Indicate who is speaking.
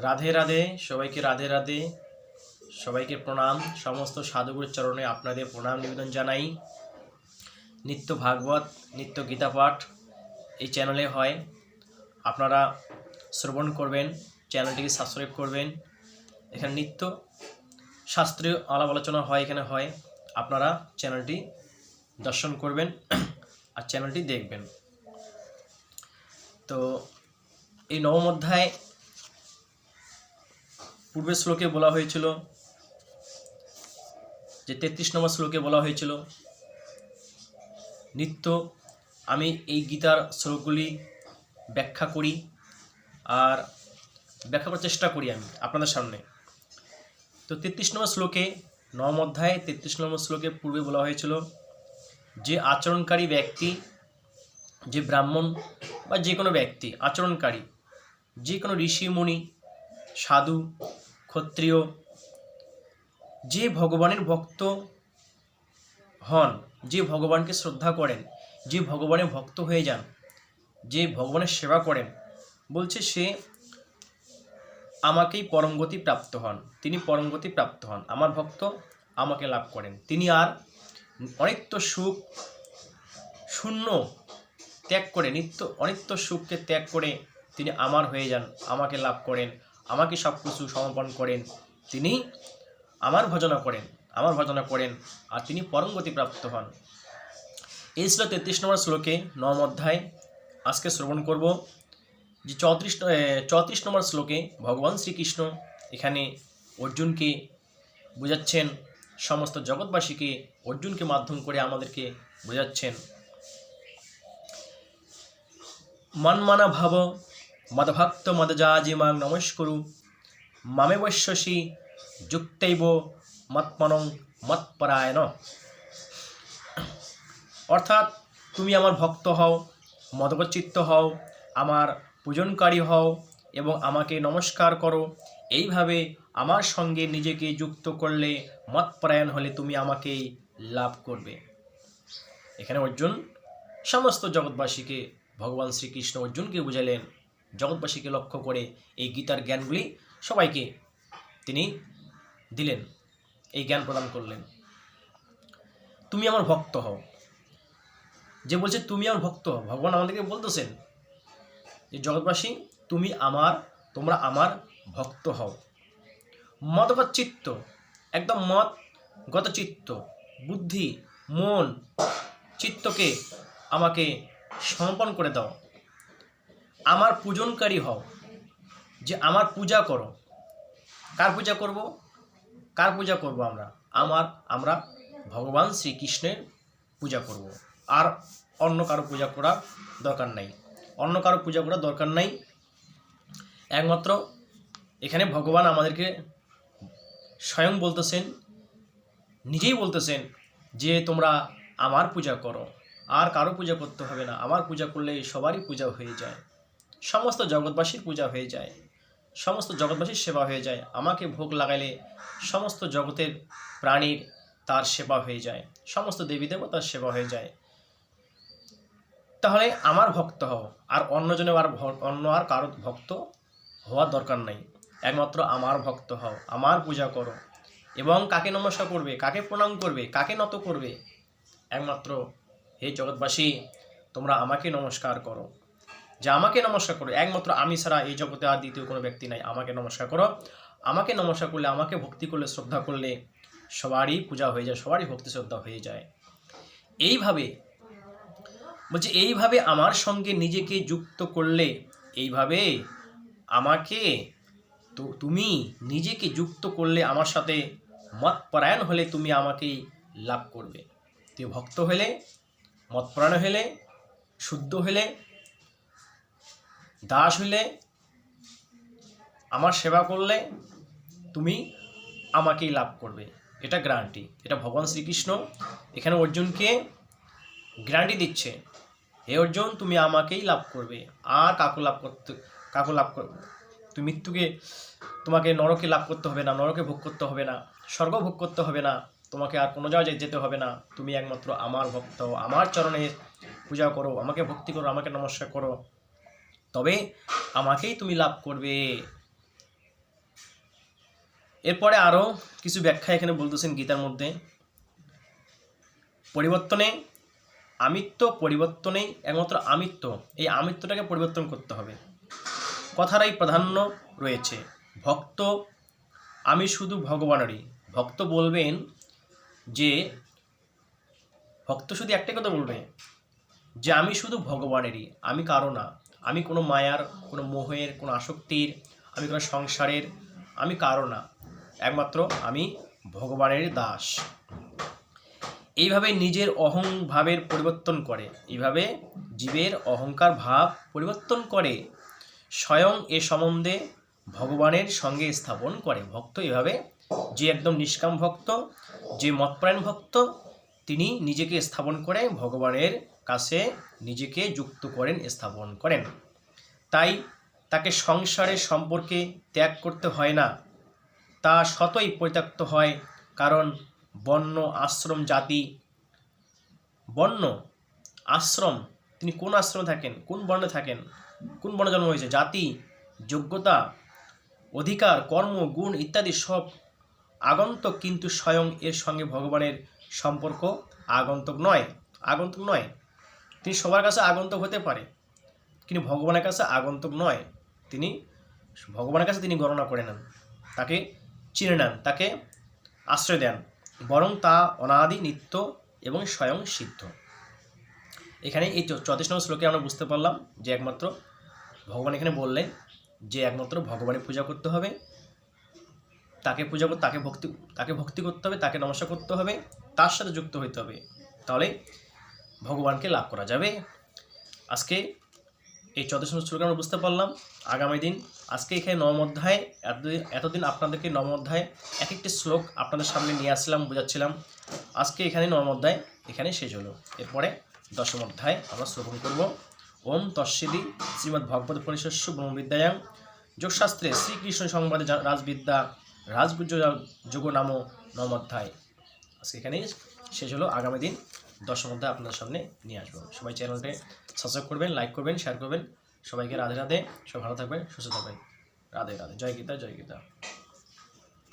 Speaker 1: রাধে রাধে, সবাইকে রাধে রাধে, সবাইকে প্রণাম। সমস্ত সাধুগুরুর চরণে আপনাদের প্রণাম নিবেদন জানাই। নিত্য ভাগবত, নিত্য গীতা পাঠ এই চ্যানেলে হয়, আপনারা শ্রবণ করবেন, চ্যানেলটিকে সাবস্ক্রাইব করবেন। এখানে নিত্য শাস্ত্রীয় আলাপ আলোচনা হয়, এখানে হয়, আপনারা চ্যানেলটি দর্শন করবেন আর চ্যানেলটি দেখবেন। তো এই নবম অধ্যায় পূর্বের শ্লোকে বলা হয়েছিল যে 33 নম্বর শ্লোকে বলা হয়েছিল, নিত্য আমি এই গীতার শ্লোকগুলি ব্যাখ্যা করি আর ব্যাখ্যা করার চেষ্টা করি আমি আপনাদের সামনে। তো 33 নম্বর শ্লোকে, নবম অধ্যায় 33 নম্বর শ্লোকে পূর্বে বলা হয়েছিল যে আচরণকারী ব্যক্তি, যে ব্রাহ্মণ বা যে কোনো ব্যক্তি আচরণকারী, যে কোনো ঋষি মুনি সাধু ক্ষত্রিয়, যে ভগবানের ভক্ত হন, যে ভগবানকে শ্রদ্ধা করেন, যে ভগবানের ভক্ত হয়ে যান, যে ভগবানের সেবা করেন, বলছে সে আমাকেই পরমগতি প্রাপ্ত হন, তিনি পরমগতি প্রাপ্ত হন, আমার ভক্ত আমাকে লাভ করেন। তিনি আর অনিত্য সুখ শূন্য ত্যাগ করে, নিত্য অনিত্য সুখকে ত্যাগ করে তিনি আমার হয়ে যান, আমাকে লাভ করেন, আমাকে সব কিছু সমর্পণ করেন, তিনি আমার ভজনা করেন আর তিনি পরমগতি প্রাপ্ত হন। এই ছিল 33 নম্বর শ্লোকে নবম অধ্যায়। আজকে শ্রবণ করব যে 34 নম্বর শ্লোকে ভগবান শ্রীকৃষ্ণ এখানে অর্জুনকে বোঝাচ্ছেন, সমস্ত জগৎবাসীকে অর্জুনকে মাধ্যম করে আমাদেরকে বোঝাচ্ছেন। মন্মনা ভাব মদভক্ত মদজাজিমাং নমস্কুরু মামে বৈশ্যসী যুক্তৈব মৎপনং মৎপরায়ণ। অর্থাৎ তুমি আমার ভক্ত হও, মদগচ্চিত্ত হও, আমার পূজনকারী হও এবং আমাকে নমস্কার করো। এইভাবে আমার সঙ্গে নিজেকে যুক্ত করলে, মৎপরায়ণ হলে তুমি আমাকেই লাভ করবে। এখানে অর্জুন সমস্ত জগৎবাসীকে, ভগবান শ্রীকৃষ্ণ অর্জুনকে বুঝালেন, জগৎবাসীকে লক্ষ্য করে এই গীতার জ্ঞানগুলি সবাইকে তিনি দিলেন, এই জ্ঞান প্রদান করলেন। তুমি আমার ভক্ত হও, যে বলছে তুমি আমার ভক্ত হও, ভগবান আমাদেরকে বলতেছেন যে জগৎবাসী তোমরা আমার ভক্ত হও। মদগত চিত্ত, একদম মদগত চিত্ত, বুদ্ধি মন চিত্তকে আমাকে সমর্পণ করে দাও। আমার পূজনকারী হও, যে আমার পূজা করো। কার পূজা করব? আমরা ভগবান শ্রীকৃষ্ণের পূজা করব, আর অন্য কারো পূজা করার দরকার নাই। একমাত্র এখানে ভগবান আমাদেরকে স্বয়ং বলতেছেন, নিজেই বলতেছেন যে তোমরা আমার পূজা করো, আর কারো পূজা করতে হবে না। আমার পূজা করলে সবারই পূজা হয়ে যায়, সমস্ত জগৎবাসীর পূজা হয়ে যায়, সমস্ত জগৎবাসীর সেবা হয়ে যায়। আমাকে ভোগ লাগাইলে সমস্ত জগতের প্রাণীর তার সেবা হয়ে যায়, সমস্ত দেবী দেবতার সেবা হয়ে যায়। তাহলে আমার ভক্ত হও, আর অন্য আর কারো ভক্ত হওয়ার দরকার নাই। একমাত্র আমার ভক্ত হও, আমার পূজা করো। এবং কাকে নমস্কার করবে, কাকে প্রণাম করবে, কাকে নত করবে? একমাত্র হে জগৎবাসী, তোমরা আমাকে নমস্কার করো, যে আমাকে নমস্কার করো। একমাত্র আমি ছাড়া এই জগতে আর দ্বিতীয় কোনো ব্যক্তি নাই। আমাকে নমস্কার করো। আমাকে নমস্কার করলে, আমাকে ভক্তি করলে, শ্রদ্ধা করলে সবারই পূজা হয়ে যায়, সবারই ভক্তি শ্রদ্ধা হয়ে যায়। এইভাবে আমার সঙ্গে নিজেকে যুক্ত করলে, এইভাবে তুমি নিজেকে যুক্ত করলে, আমার সাথে মৎপরায়ণ হলে তুমি আমাকেই লাভ করবে। তুমি ভক্ত হলে, মৎপরায়ণ হলে, শুদ্ধ হলে, দাস হইলে, আমার সেবা করলে তুমি আমাকেই লাভ করবে। এটা গ্যারান্টি। এটা ভগবান শ্রীকৃষ্ণ এখানে অর্জুনকে গ্যারান্টি দিচ্ছে, হে অর্জুন, তুমি আমাকেই লাভ করবে, আর কাকু লাভ করবে। তুমি তোমাকে নরকে লাভ করতে হবে না, নরকে ভোগ করতে হবে না, স্বর্গ ভোগ করতে হবে না, তোমাকে আর কোনো জায়গায় যেতে হবে না। তুমি একমাত্র আমার ভক্ত, আমার চরণে পূজা করো, আমাকে ভক্তি করো, আমাকে নমস্কার করো, তবে আমাকেই তুমি লাভ করবে। এরপরে আরও কিছু ব্যাখ্যা এখানে বলতেছেন গীতার মধ্যে। পরিবর্তনে আমিত্ব, পরিবর্তনেই একমাত্র আমিত্ব, এই আমিত্বটাকে পরিবর্তন করতে হবে, কথাটাই প্রাধান্য রয়েছে। ভক্ত আমি শুধু ভগবানেরই, ভক্ত বলবেন যে, ভক্ত শুধু একটাই কথা বলবে যে আমি শুধু ভগবানেরই, আমি কারো না, আমি কোনো মায়ার, কোনো মোহের, কোনো আসক্তির, আমি কোনো সংসারের, আমি কারো না, একমাত্র আমি ভগবানের দাস। এইভাবে নিজের অহংভাবের পরিবর্তন করে, এইভাবে জীবের অহংকার ভাব পরিবর্তন করে স্বয়ং এ সম্বন্ধে ভগবানের সঙ্গে স্থাপন করে। ভক্ত এভাবে, যে একদম নিষ্কাম ভক্ত, যে মতপরায়ণ ভক্ত, তিনি নিজেকে স্থাপন করে ভগবানের কাছে নিজেকে যুক্ত করেন, স্থাপন করেন। তাই তাকে সংসারের সম্পর্কে ত্যাগ করতে হয় না, তা স্বতই পরিত্যক্ত হয়। কারণ বর্ণ, আশ্রম, জাতি, বর্ণ, আশ্রম, তিনি কোন আশ্রমে থাকেন, কোন বর্ণে থাকেন, কোন বর্ণে জন্ম হয়েছে, জাতি, যোগ্যতা, অধিকার, কর্ম, গুণ ইত্যাদি সব আগন্তুক, কিন্তু স্বয়ং এর সঙ্গে ভগবানের সম্পর্ক আগন্তুক নয়, আগন্তুক নয়। তিনি সবার কাছে আগন্তুক হতে পারে, কিন্তু ভগবানের কাছে আগন্তুক নয়। তিনি ভগবানের কাছে তিনি গণনা করে নেন, তাকে চিনে নেন, তাকে আশ্রয় দেন, বরং তা অনাদি, নিত্য এবং স্বয়ং সিদ্ধ। এখানে এই 34 নম্বর শ্লোকে আমরা বুঝতে পারলাম যে একমাত্র ভগবান এখানে বললেন যে একমাত্র ভগবানের পূজা করতে হবে, তাকে পূজা করতে, তাকে ভক্তি করতে হবে, তাকে নমস্কার করতে হবে, তার সাথে যুক্ত হইতে হবে, তাহলে ভগবানকে লাভ করা যাবে। আজকে এই 34 নম্বর শ্লোকে আমরা বুঝতে পারলাম। আগামী দিন, আজকে এখানে নবম অধ্যায়, এতদিন আপনাদেরকে নবম অধ্যায় এক একটি শ্লোক আপনাদের সামনে নিয়ে আসছিলাম, বোঝাচ্ছিলাম। আজকে এখানে নবম অধ্যায় এখানে শেষ হলো। এরপরে দশম অধ্যায় আমরা শ্রবণ করব। ওম তস্সিদি শ্রীমদ্ ভগবত উপনিষৎসু ব্রহ্মবিদ্যায়াং যোগশাস্ত্রে শ্রীকৃষ্ণ সংবাদে রাজবিদ্যা রাজগুজ্জ যোগ নাম নবম অধ্যায় আজকে এখানেই শেষ হলো। আগামী দিন দশম অধ্যায় আপনাদের সামনে নিয়ে আসবো। সবাই চ্যানেলটি সাবস্ক্রাইব করবেন, লাইক করবেন, শেয়ার করবেন। সবাইকে রাধে রাধে, সবাই ভালো থাকবেন, সুস্থ থাকবেন। রাধে রাধে, জয় গীতা, জয় গীতা।